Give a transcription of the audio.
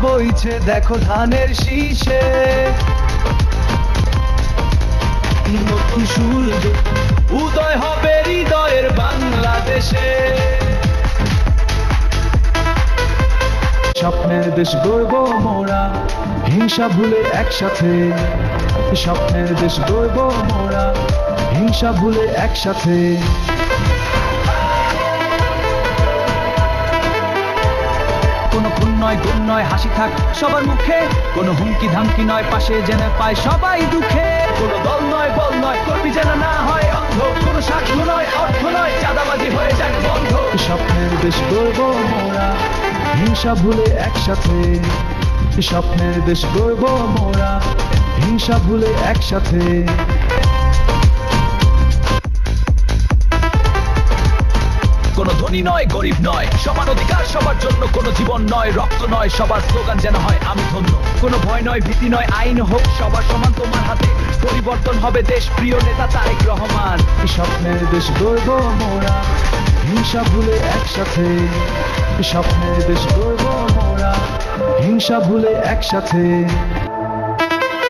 বইছে দেখো ধানের শীষে, নতুন সূর্য উদয় হবে হৃদয়ের বাংলাদেশে। স্বপ্নের দেশ গড়ব মোরা হিংসা ভুলে একসাথে, স্বপ্নের দেশ গড়ব মোরা হিংসা ভুলে একসাথে। কোনো খুন নয় গুণ নয় হাসি থাক সবার মুখে, কোনো হুমকি ধামকি নয় পাশে যেন পায় সবাই দুঃখে। কোনো দল নয় বল নয় কর্মী যেন না হয় অন্ধ, কোনো স্বার্থ নয় অর্থ নয় চাঁদাবাজি হয়ে যাক বন্ধ। স্বপ্নের দেশ গড়ব মোরা হিংসা ভুলে একসাথে, স্বপ্নের দেশ গড়ব মোরা হিংসা ভুলে একসাথে। কোনো ধনী নয় গরিব নয় সমান অধিকার সবার জন্য, কোনো জীবন নয় রক্ত নয় সবার স্লোগান যেন হয় আমি ধন্য। কোনো ভয় নয় ভীতি নয় আইন হোক সবার সমান তোমার হাতে, পরিবর্তন হবে দেশ প্রিয় নেতা তারেক রহমান। স্বপ্নের দেশ গড়ব মোরা হিংসা ভুলে একসাথে, স্বপ্নের দেশ গড়ব মোরা হিংসা ভুলে একসাথে।